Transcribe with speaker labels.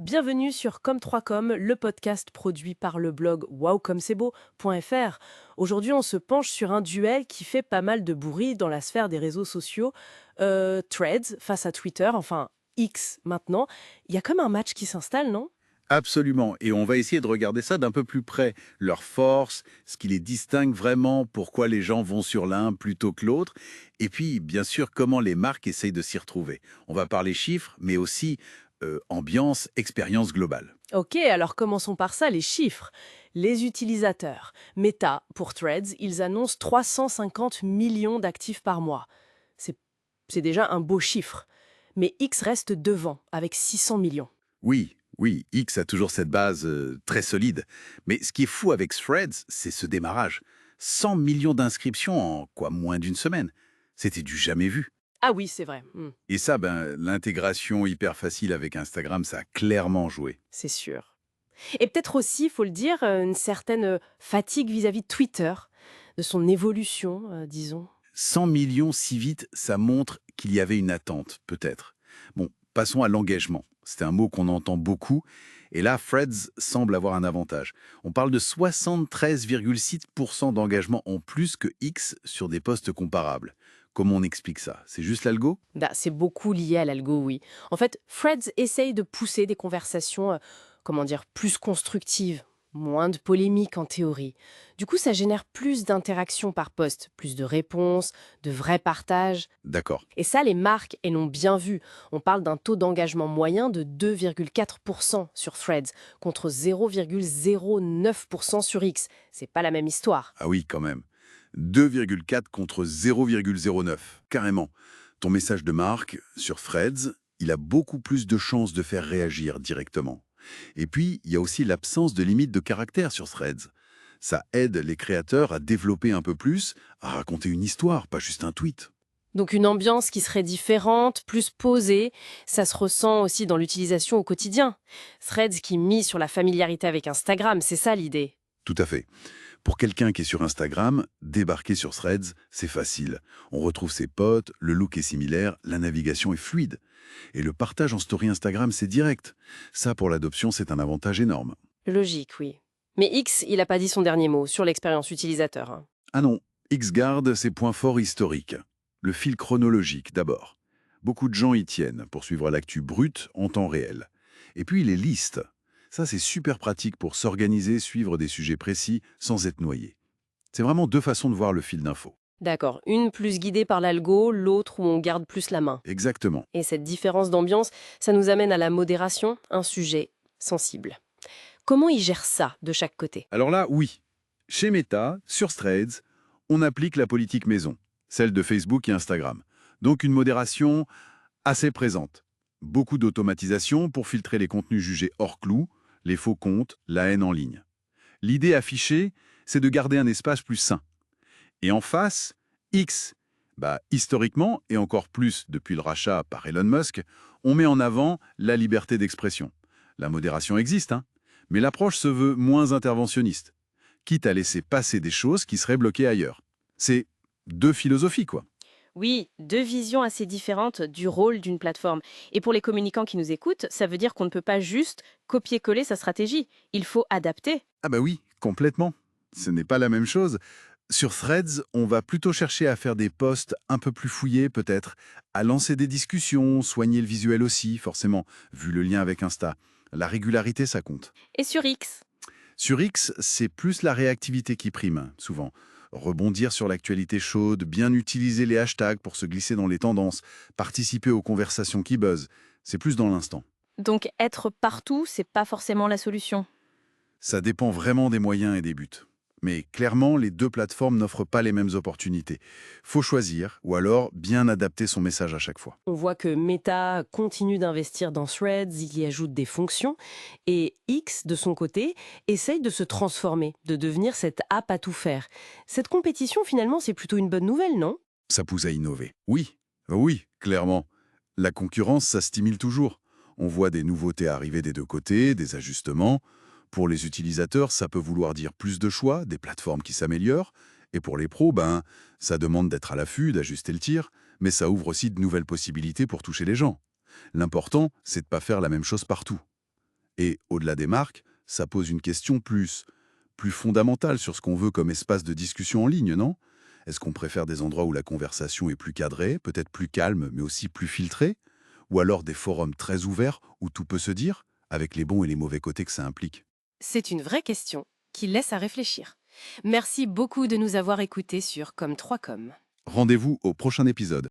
Speaker 1: Bienvenue sur Comme3Com, le podcast produit par le blog wowcomcebo.fr. Aujourd'hui, on se penche sur un duel qui fait pas mal de bruit dans la sphère des réseaux sociaux. Threads face à Twitter, enfin X maintenant. Il y a comme un match qui s'installe, non?
Speaker 2: Absolument. Et on va essayer de regarder ça d'un peu plus près. Leurs forces, ce qui les distingue vraiment, pourquoi les gens vont sur l'un plutôt que l'autre. Et puis, bien sûr, comment les marques essayent de s'y retrouver. On va parler chiffres, mais aussi ambiance, expérience globale.
Speaker 1: Ok, alors commençons par ça, les chiffres. Les utilisateurs. Meta, pour Threads, ils annoncent 350 millions d'actifs par mois. C'est c'est déjà un beau chiffre. Mais X reste devant, avec 600 millions.
Speaker 2: Oui, oui, X a toujours cette base très solide. Mais ce qui est fou avec Threads, c'est ce démarrage. 100 millions d'inscriptions en quoi, moins d'une semaine. C'était du jamais vu.
Speaker 1: Ah oui, c'est vrai.
Speaker 2: Et ça, l'intégration hyper facile avec Instagram, ça a clairement joué.
Speaker 1: C'est sûr. Et peut-être aussi, il faut le dire, une certaine fatigue vis-à-vis de Twitter, de son évolution, disons.
Speaker 2: 100 millions si vite, ça montre qu'il y avait une attente, peut-être. Bon, passons à l'engagement. C'est un mot qu'on entend beaucoup. Et là, Threads semble avoir un avantage. On parle de 73,6% d'engagement en plus que X sur des posts comparables. Comment on explique ça? C'est juste l'algo?
Speaker 1: Bah, c'est beaucoup lié à l'algo, oui. En fait, Threads essaye de pousser des conversations, comment dire, plus constructives, moins de polémiques en théorie. Du coup, ça génère plus d'interactions par post, plus de réponses, de vrais partages.
Speaker 2: D'accord.
Speaker 1: Et ça, les marques, elles l'ont bien vu. On parle d'un taux d'engagement moyen de 2,4% sur Threads contre 0,09% sur X. C'est pas la même histoire.
Speaker 2: Ah oui, quand même. 2,4 contre 0,09. Carrément. Ton message de marque, sur Threads, il a beaucoup plus de chances de faire réagir directement. Et puis, il y a aussi l'absence de limite de caractère sur Threads. Ça aide les créateurs à développer un peu plus, à raconter une histoire, pas juste un tweet.
Speaker 1: Donc une ambiance qui serait différente, plus posée, ça se ressent aussi dans l'utilisation au quotidien. Threads qui mise sur la familiarité avec Instagram, c'est ça l'idée.
Speaker 2: Tout à fait. Pour quelqu'un qui est sur Instagram, débarquer sur Threads, c'est facile. On retrouve ses potes, le look est similaire, la navigation est fluide. Et le partage en story Instagram, c'est direct. Ça, pour l'adoption, c'est un avantage énorme.
Speaker 1: Logique, oui. Mais X, il n'a pas dit son dernier mot sur l'expérience utilisateur, hein.
Speaker 2: Ah non, X garde ses points forts historiques. Le fil chronologique, d'abord. Beaucoup de gens y tiennent pour suivre l'actu brute en temps réel. Et puis les listes. Ça, c'est super pratique pour s'organiser, suivre des sujets précis sans être noyé. C'est vraiment deux façons de voir le fil d'info.
Speaker 1: D'accord, une plus guidée par l'algo, l'autre où on garde plus la main.
Speaker 2: Exactement.
Speaker 1: Et cette différence d'ambiance, ça nous amène à la modération, un sujet sensible. Comment ils gèrent ça de chaque côté?
Speaker 2: Alors là, oui. Chez Meta, sur Threads, on applique la politique maison, celle de Facebook et Instagram. Donc une modération assez présente. Beaucoup d'automatisation pour filtrer les contenus jugés hors clou, les faux comptes, la haine en ligne. L'idée affichée, c'est de garder un espace plus sain. Et en face, X. Historiquement, et encore plus depuis le rachat par Elon Musk, on met en avant la liberté d'expression. La modération existe, hein, mais l'approche se veut moins interventionniste, quitte à laisser passer des choses qui seraient bloquées ailleurs. C'est deux philosophies, quoi.
Speaker 3: Oui, deux visions assez différentes du rôle d'une plateforme. Et pour les communicants qui nous écoutent, ça veut dire qu'on ne peut pas juste copier-coller sa stratégie. Il faut adapter.
Speaker 2: Ah bah oui, complètement. Ce n'est pas la même chose. Sur Threads, on va plutôt chercher à faire des posts un peu plus fouillés peut-être, à lancer des discussions, soigner le visuel aussi, forcément, vu le lien avec Insta. La régularité, ça compte.
Speaker 3: Et sur X?
Speaker 2: Sur X, c'est plus la réactivité qui prime, souvent. Rebondir sur l'actualité chaude, bien utiliser les hashtags pour se glisser dans les tendances, participer aux conversations qui buzzent, c'est plus dans l'instant.
Speaker 3: Donc être partout, c'est pas forcément la solution.
Speaker 2: Ça dépend vraiment des moyens et des buts. Mais clairement, les deux plateformes n'offrent pas les mêmes opportunités. Faut choisir, ou alors bien adapter son message à chaque fois.
Speaker 1: On voit que Meta continue d'investir dans Threads, il y ajoute des fonctions, et X, de son côté, essaye de se transformer, de devenir cette app à tout faire. Cette compétition, finalement, c'est plutôt une bonne nouvelle, non?
Speaker 2: Ça pousse à innover. Oui, oui, clairement. La concurrence, ça stimule toujours. On voit des nouveautés arriver des deux côtés, des ajustements. Pour les utilisateurs, ça peut vouloir dire plus de choix, des plateformes qui s'améliorent. Et pour les pros, ça demande d'être à l'affût, d'ajuster le tir, mais ça ouvre aussi de nouvelles possibilités pour toucher les gens. L'important, c'est de ne pas faire la même chose partout. Et au-delà des marques, ça pose une question plus fondamentale sur ce qu'on veut comme espace de discussion en ligne, non? Est-ce qu'on préfère des endroits où la conversation est plus cadrée, peut-être plus calme, mais aussi plus filtrée? Ou alors des forums très ouverts où tout peut se dire, avec les bons et les mauvais côtés que ça implique?
Speaker 1: C'est une vraie question qui laisse à réfléchir. Merci beaucoup de nous avoir écoutés sur Comme 3 Com.
Speaker 2: Rendez-vous au prochain épisode.